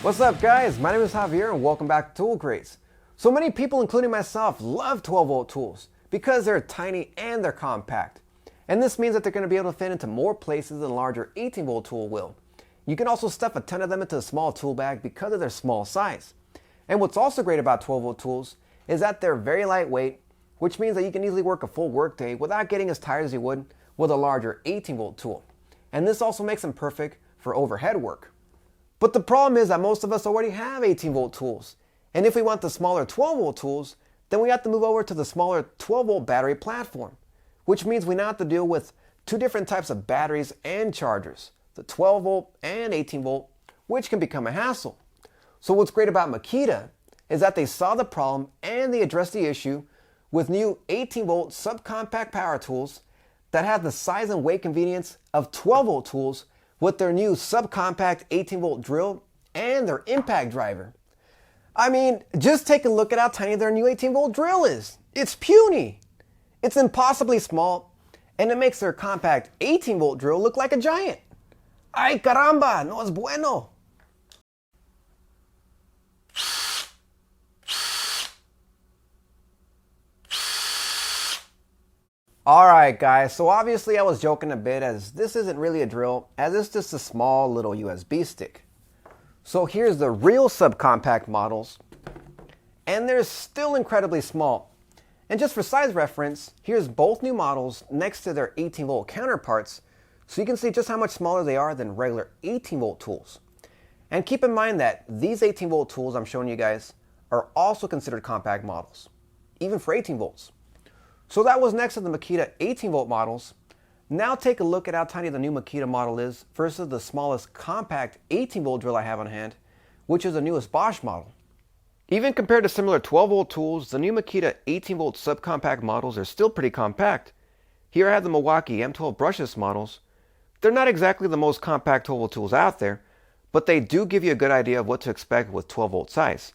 What's up guys, my name is Javier and welcome back to Tool Crates. So many people, including myself, love 12 volt tools because they're tiny and they're compact. And this means that they're going to be able to fit into more places than a larger 18 volt tool will. You can also stuff a ton of them into a small tool bag because of their small size. And what's also great about 12 volt tools is that they're very lightweight, which means that you can easily work a full workday without getting as tired as you would with a larger 18 volt tool. And this also makes them perfect for overhead work. But the problem is that most of us already have 18 volt tools. And if we want the smaller 12 volt tools, then we have to move over to the smaller 12 volt battery platform, which means we now have to deal with two different types of batteries and chargers, the 12 volt and 18 volt, which can become a hassle. So what's great about Makita is that they saw the problem and they addressed the issue with new 18 volt subcompact power tools that have the size and weight convenience of 12 volt tools with their new subcompact 18 volt drill and their impact driver. I mean, just take a look at how tiny their new 18 volt drill is. It's puny. It's impossibly small, and it makes their compact 18 volt drill look like a giant. Ay caramba, no es bueno. Alright guys, so obviously I was joking a bit as this isn't really a drill, as it's just a small little USB stick. So here's the real subcompact models, and they're still incredibly small. And just for size reference, here's both new models next to their 18 volt counterparts, so you can see just how much smaller they are than regular 18 volt tools. And keep in mind that these 18 volt tools I'm showing you guys are also considered compact models, even for 18 volts. So that was next to the Makita 18 volt models. Now take a look at how tiny the new Makita model is versus the smallest compact 18 volt drill I have on hand, which is the newest Bosch model. Even compared to similar 12 volt tools, the new Makita 18 volt subcompact models are still pretty compact. Here I have the Milwaukee M12 brushless models. They're not exactly the most compact 12 volt tools out there, but they do give you a good idea of what to expect with 12 volt size.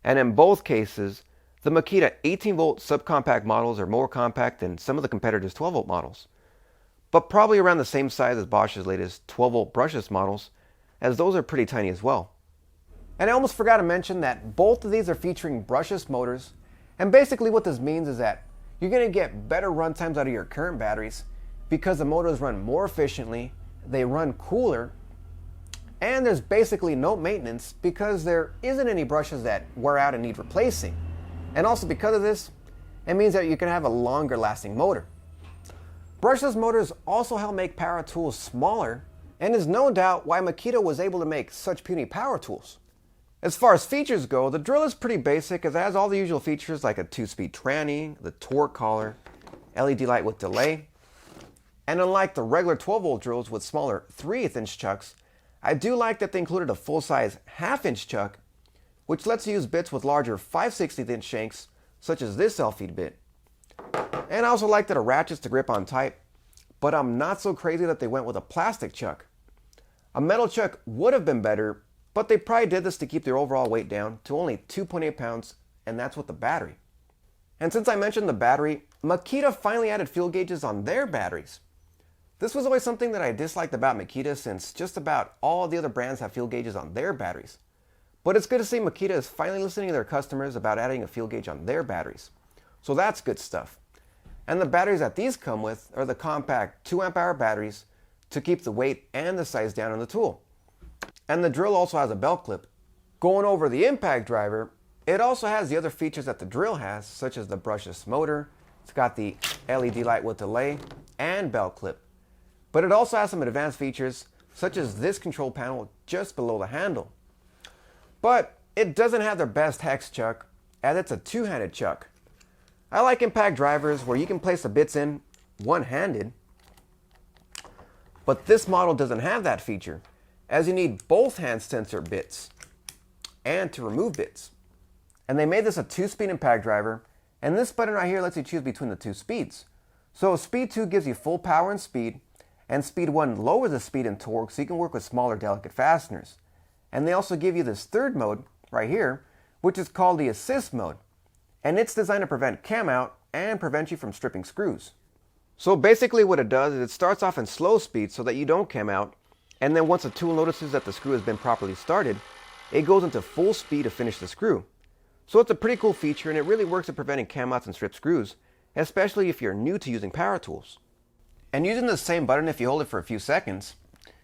And in both cases, the Makita 18 volt subcompact models are more compact than some of the competitors' 12 volt models, but probably around the same size as Bosch's latest 12 volt brushless models, as those are pretty tiny as well. And I almost forgot to mention that both of these are featuring brushless motors, and basically what this means is that you're going to get better run times out of your current batteries because the motors run more efficiently, they run cooler, and there's basically no maintenance because there isn't any brushes that wear out and need replacing. And also because of this, it means that you can have a longer lasting motor. Brushless motors also help make power tools smaller, and is no doubt why Makita was able to make such puny power tools. As far as features go, the drill is pretty basic as it has all the usual features like a 2-speed tranny, the torque collar, LED light with delay. And unlike the regular 12 volt drills with smaller 3/8 inch chucks, I do like that they included a full-size 1/2 inch chuck, which lets you use bits with larger 5/16 inch shanks, such as this self-feed bit. And I also like that it ratchets to grip on tight, but I'm not so crazy that they went with a plastic chuck. A metal chuck would have been better, but they probably did this to keep their overall weight down to only 2.8 pounds, and that's with the battery. And since I mentioned the battery, Makita finally added fuel gauges on their batteries. This was always something that I disliked about Makita since just about all the other brands have fuel gauges on their batteries. But it's good to see Makita is finally listening to their customers about adding a fuel gauge on their batteries. So that's good stuff. And the batteries that these come with are the compact 2 amp hour batteries to keep the weight and the size down on the tool. And the drill also has a belt clip. Going over the impact driver, it also has the other features that the drill has, such as the brushless motor, it's got the LED light with delay, and belt clip. But it also has some advanced features, such as this control panel just below the handle. But it doesn't have their best hex chuck, as it's a two-handed chuck. I like impact drivers where you can place the bits in one-handed, but this model doesn't have that feature, as you need both hands to insert bits and to remove bits. And they made this a 2-speed impact driver, and this button right here lets you choose between the 2 speeds. So speed 2 gives you full power and speed, and speed 1 lowers the speed and torque so you can work with smaller delicate fasteners. And they also give you this third mode right here, which is called the assist mode. And it's designed to prevent cam out and prevent you from stripping screws. So basically what it does is it starts off in slow speed so that you don't cam out, and then once the tool notices that the screw has been properly started, it goes into full speed to finish the screw. So it's a pretty cool feature, and it really works at preventing cam outs and strip screws, especially if you're new to using power tools. And using the same button, if you hold it for a few seconds,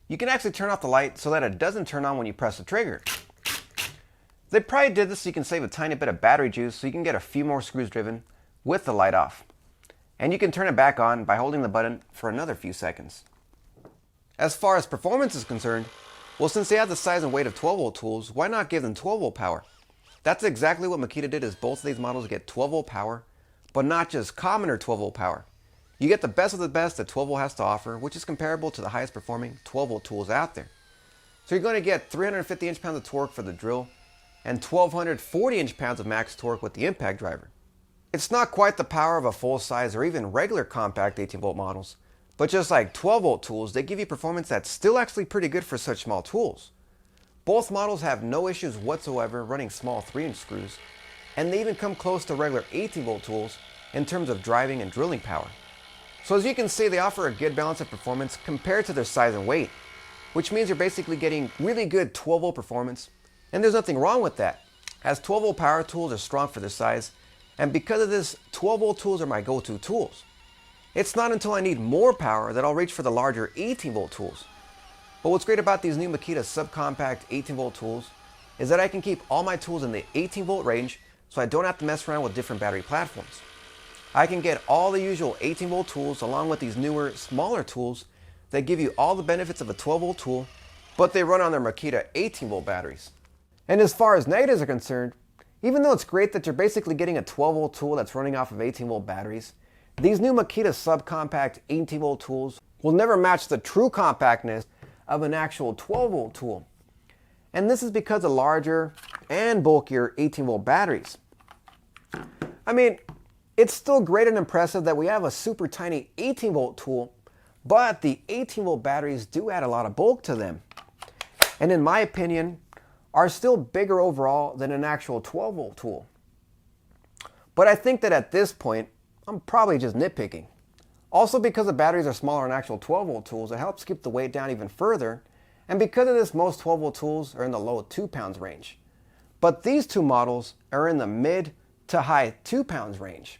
you can actually turn off the light so that it doesn't turn on when you press the trigger. They probably did this so you can save a tiny bit of battery juice so you can get a few more screws driven with the light off. And you can turn it back on by holding the button for another few seconds. As far as performance is concerned, well, since they have the size and weight of 12-volt tools, why not give them 12-volt power? That's exactly what Makita did, as both of these models get 12-volt power, but not just commoner 12-volt power. You get the best of the best that 12-volt has to offer, which is comparable to the highest performing 12-volt tools out there. So you're going to get 350 inch-pounds of torque for the drill and 1240 inch-pounds of max torque with the impact driver. It's not quite the power of a full-size or even regular compact 18-volt models, but just like 12-volt tools, they give you performance that's still actually pretty good for such small tools. Both models have no issues whatsoever running small 3-inch screws, and they even come close to regular 18-volt tools in terms of driving and drilling power. So as you can see, they offer a good balance of performance compared to their size and weight, which means you're basically getting really good 12-volt performance, and there's nothing wrong with that, as 12-volt power tools are strong for their size, and because of this, 12-volt tools are my go-to tools. It's not until I need more power that I'll reach for the larger 18-volt tools. But what's great about these new Makita subcompact 18-volt tools is that I can keep all my tools in the 18-volt range, so I don't have to mess around with different battery platforms. I can get all the usual 18-volt tools along with these newer, smaller tools that give you all the benefits of a 12-volt tool, but they run on their Makita 18-volt batteries. And as far as negatives are concerned, even though it's great that you're basically getting a 12-volt tool that's running off of 18-volt batteries, these new Makita subcompact 18-volt tools will never match the true compactness of an actual 12-volt tool. And this is because of larger and bulkier 18-volt batteries. I mean, it's still great and impressive that we have a super tiny 18-volt tool, but the 18-volt batteries do add a lot of bulk to them. And in my opinion, are still bigger overall than an actual 12-volt tool. But I think that at this point, I'm probably just nitpicking. Also, because the batteries are smaller than actual 12-volt tools, it helps keep the weight down even further. And because of this, most 12-volt tools are in the low 2 pounds range. But these two models are in the mid to high 2 pounds range.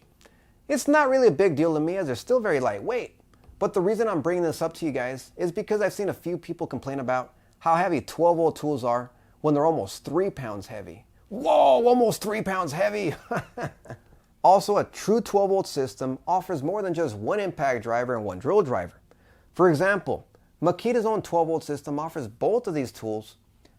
It's not really a big deal to me as they're still very lightweight. But the reason I'm bringing this up to you guys is because I've seen a few people complain about how heavy 12-volt tools are when they're almost 3 pounds heavy. Whoa, almost 3 pounds heavy! Also, a true 12-volt system offers more than just one impact driver and one drill driver. For example, Makita's own 12-volt system offers both of these tools,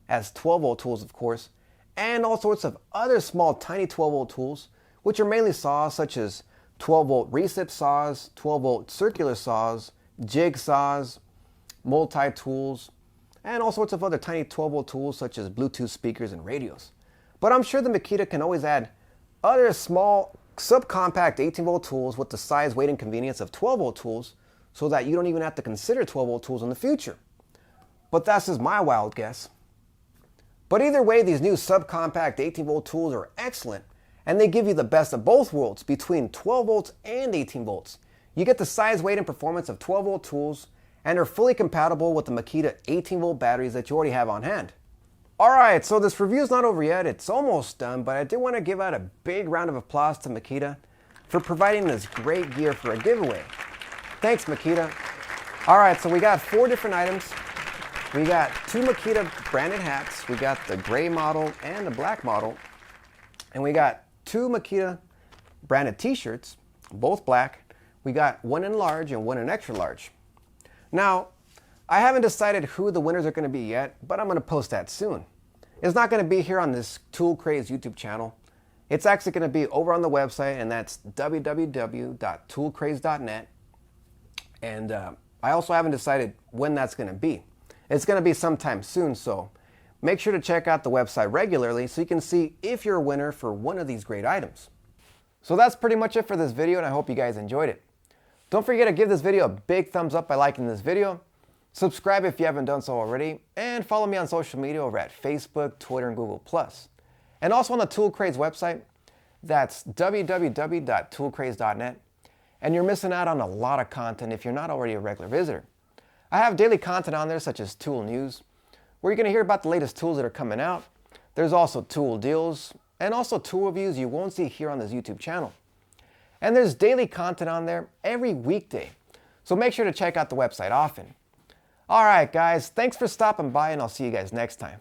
as 12-volt tools of course, and all sorts of other small tiny 12-volt tools, which are mainly saws such as 12-volt recip saws, 12-volt circular saws, jig saws, multi-tools, and all sorts of other tiny 12-volt tools such as Bluetooth speakers and radios. But I'm sure the Makita can always add other small subcompact 18-volt tools with the size, weight, and convenience of 12-volt tools so that you don't even have to consider 12-volt tools in the future. But that's just my wild guess. But either way, these new subcompact 18-volt tools are excellent, and they give you the best of both worlds between 12 volts and 18 volts. You get the size, weight, and performance of 12-volt tools and are fully compatible with the Makita 18-volt batteries that you already have on hand. Alright, so this review is not over yet, it's almost done, but I do want to give out a big round of applause to Makita for providing this great gear for a giveaway. Thanks, Makita. Alright, so we got 4 different items. We got 2 Makita branded hats, we got the gray model and the black model, and we got 2 Makita branded t-shirts, both black. We got one in large and one in extra large. Now, I haven't decided who the winners are going to be yet, but I'm going to post that soon. It's not going to be here on this Tool Craze YouTube channel. It's actually going to be over on the website, and that's www.toolcraze.net. And I also haven't decided when that's going to be. It's going to be sometime soon, so make sure to check out the website regularly so you can see if you're a winner for one of these great items. So that's pretty much it for this video, and I hope you guys enjoyed it. Don't forget to give this video a big thumbs up by liking this video. Subscribe if you haven't done so already, and follow me on social media over at Facebook, Twitter, and Google+. And also on the Tool Craze website, that's www.toolcraze.net. And you're missing out on a lot of content if you're not already a regular visitor. I have daily content on there such as tool news, where you're going to hear about the latest tools that are coming out, There's also tool deals and also tool reviews you won't see here on this YouTube channel. And there's daily content on there every weekday, so make sure to check out the website often. Alright guys, thanks for stopping by and I'll see you guys next time.